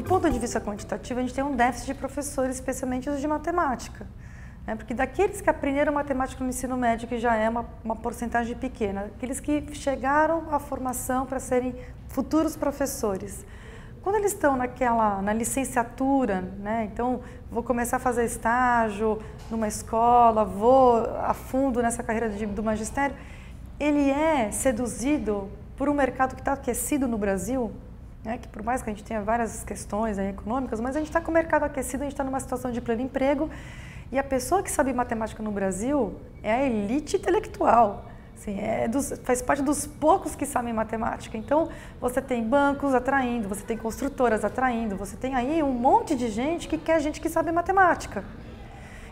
ponto de vista quantitativo, a gente tem um déficit de professores, especialmente os de matemática. Porque daqueles que aprenderam matemática no ensino médio, que já é uma porcentagem pequena, aqueles que chegaram à formação para serem futuros professores. Quando eles estão na licenciatura, então vou começar a fazer estágio numa escola, vou a fundo nessa carreira do magistério, ele é seduzido por um mercado que está aquecido no Brasil, que por mais que a gente tenha várias questões econômicas, mas a gente está com o mercado aquecido, a gente está numa situação de pleno emprego, e a pessoa que sabe matemática no Brasil é a elite intelectual, assim, faz parte dos poucos que sabem matemática. Então, você tem bancos atraindo, você tem construtoras atraindo, você tem aí um monte de gente que quer gente que sabe matemática.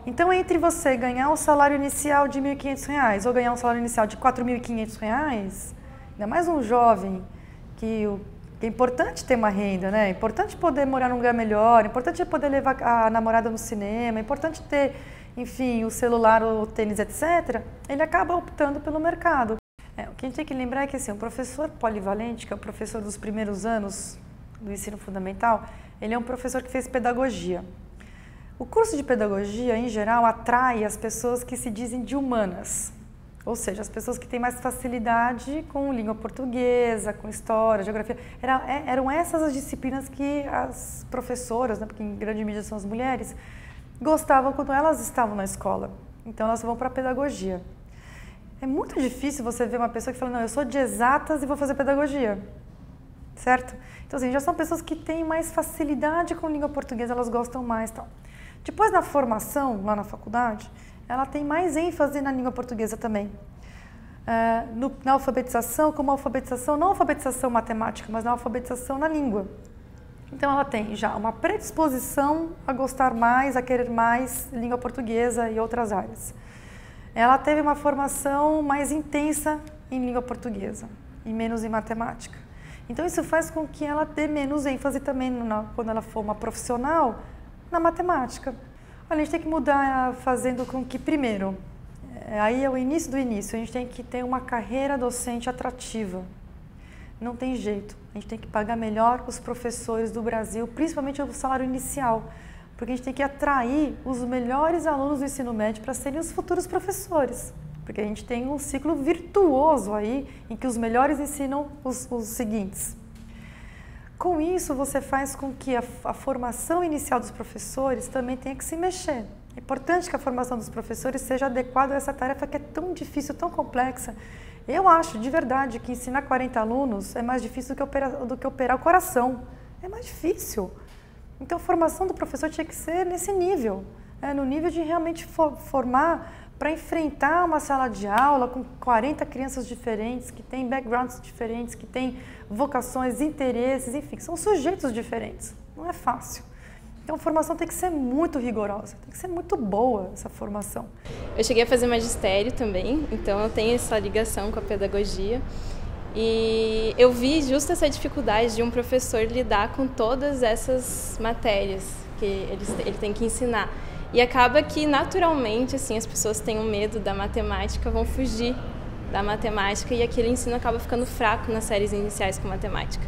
Então, entre você ganhar um salário inicial de R$ 1.500 ou ganhar um salário inicial de R$ 4.500, ainda mais um jovem que é importante ter uma renda, é importante poder morar num lugar melhor, é importante poder levar a namorada no cinema, é importante ter, enfim, o celular, o tênis, etc. Ele acaba optando pelo mercado. O que a gente tem que lembrar é que assim, um professor polivalente, que é o professor dos primeiros anos do ensino fundamental, ele é um professor que fez pedagogia. O curso de pedagogia, em geral, atrai as pessoas que se dizem de humanas. Ou seja, as pessoas que têm mais facilidade com língua portuguesa, com história, geografia. Eram essas as disciplinas que as professoras, porque em grande medida são as mulheres, gostavam quando elas estavam na escola. Então, elas vão para a pedagogia. É muito difícil você ver uma pessoa que fala, não, eu sou de exatas e vou fazer pedagogia. Certo? Então, assim, já são pessoas que têm mais facilidade com língua portuguesa, elas gostam mais. Tal. Depois, na formação, lá na faculdade, ela tem mais ênfase na língua portuguesa também. Na alfabetização, como alfabetização, não alfabetização matemática, mas na alfabetização na língua. Então, ela tem já uma predisposição a gostar mais, a querer mais língua portuguesa e outras áreas. Ela teve uma formação mais intensa em língua portuguesa e menos em matemática. Então, isso faz com que ela dê menos ênfase também, quando ela for uma profissional, na matemática. Olha, a gente tem que mudar fazendo com que, primeiro, aí é o início do início, a gente tem que ter uma carreira docente atrativa. Não tem jeito, a gente tem que pagar melhor os professores do Brasil, principalmente o salário inicial, porque a gente tem que atrair os melhores alunos do ensino médio para serem os futuros professores, porque a gente tem um ciclo virtuoso aí, em que os melhores ensinam os seguintes. Com isso, você faz com que a formação inicial dos professores também tenha que se mexer. É importante que a formação dos professores seja adequada a essa tarefa que é tão difícil, tão complexa. Eu acho, de verdade, que ensinar 40 alunos é mais difícil do que operar o coração. É mais difícil. Então, a formação do professor tinha que ser nesse nível, no nível de realmente formar para enfrentar uma sala de aula com 40 crianças diferentes, que têm backgrounds diferentes, que têm vocações, interesses, enfim, são sujeitos diferentes. Não é fácil. Então, a formação tem que ser muito rigorosa, tem que ser muito boa essa formação. Eu cheguei a fazer magistério também, então eu tenho essa ligação com a pedagogia. E eu vi justo essa dificuldade de um professor lidar com todas essas matérias que ele tem que ensinar. E acaba que, naturalmente, assim, as pessoas têm um medo da matemática, vão fugir da matemática e aquele ensino acaba ficando fraco nas séries iniciais com matemática.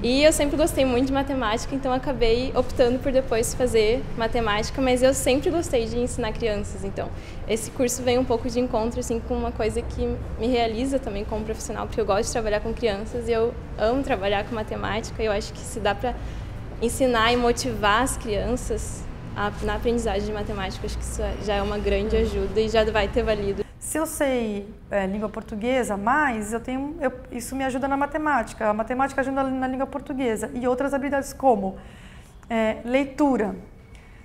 E eu sempre gostei muito de matemática, então acabei optando por depois fazer matemática, mas eu sempre gostei de ensinar crianças, então esse curso vem um pouco de encontro assim, com uma coisa que me realiza também como profissional, porque eu gosto de trabalhar com crianças e eu amo trabalhar com matemática, e eu acho que se dá para ensinar e motivar as crianças na aprendizagem de matemática, acho que isso já é uma grande ajuda e já vai ter valido. Se eu sei língua portuguesa, mas isso me ajuda na matemática. A matemática ajuda na língua portuguesa e outras habilidades como leitura,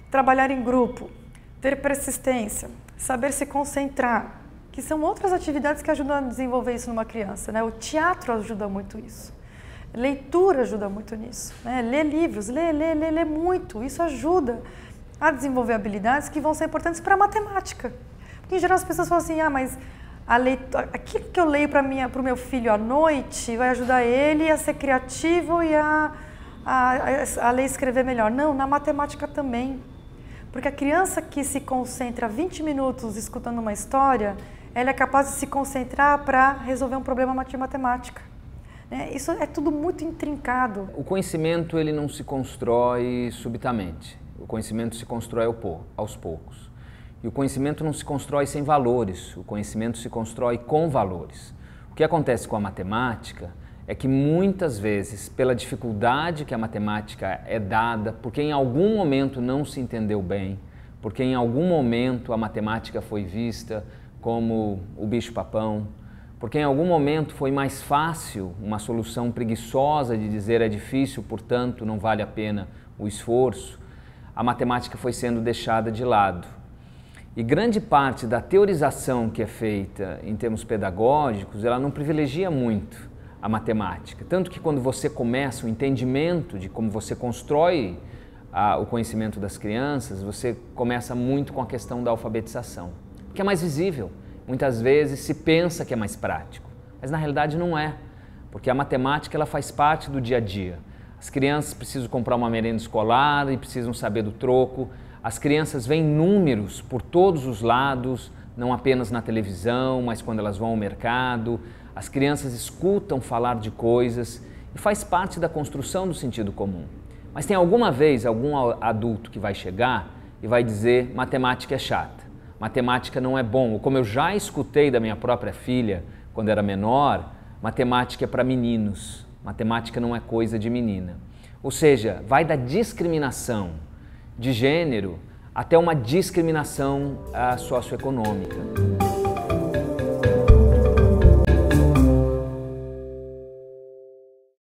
trabalhar em grupo, ter persistência, saber se concentrar, que são outras atividades que ajudam a desenvolver isso numa criança. O teatro ajuda muito isso. Leitura ajuda muito nisso. Ler livros, ler muito, isso ajuda a desenvolver habilidades que vão ser importantes para a matemática. Porque, em geral, as pessoas falam assim, mas aquilo que eu leio para o meu filho à noite vai ajudar ele a ser criativo e a ler e escrever melhor. Não, na matemática também. Porque a criança que se concentra 20 minutos escutando uma história, ela é capaz de se concentrar para resolver um problema de matemática. Isso é tudo muito intrincado. O conhecimento ele não se constrói subitamente. O conhecimento se constrói aos poucos. E o conhecimento não se constrói sem valores. O conhecimento se constrói com valores. O que acontece com a matemática é que muitas vezes, pela dificuldade que a matemática é dada, porque em algum momento não se entendeu bem, porque em algum momento a matemática foi vista como o bicho-papão, porque em algum momento foi mais fácil uma solução preguiçosa de dizer é difícil, portanto não vale a pena o esforço, a matemática foi sendo deixada de lado. E grande parte da teorização que é feita em termos pedagógicos, ela não privilegia muito a matemática. Tanto que quando você começa o entendimento de como você constrói o conhecimento das crianças, você começa muito com a questão da alfabetização, que é mais visível. Muitas vezes se pensa que é mais prático, mas na realidade não é, porque a matemática ela faz parte do dia a dia. As crianças precisam comprar uma merenda escolar e precisam saber do troco. As crianças veem números por todos os lados, não apenas na televisão, mas quando elas vão ao mercado. As crianças escutam falar de coisas e faz parte da construção do sentido comum. Mas tem alguma vez algum adulto que vai chegar e vai dizer matemática é chata, matemática não é bom. Ou como eu já escutei da minha própria filha quando era menor, matemática é para meninos, matemática não é coisa de menina. Ou seja, vai da discriminação de gênero até uma discriminação socioeconômica.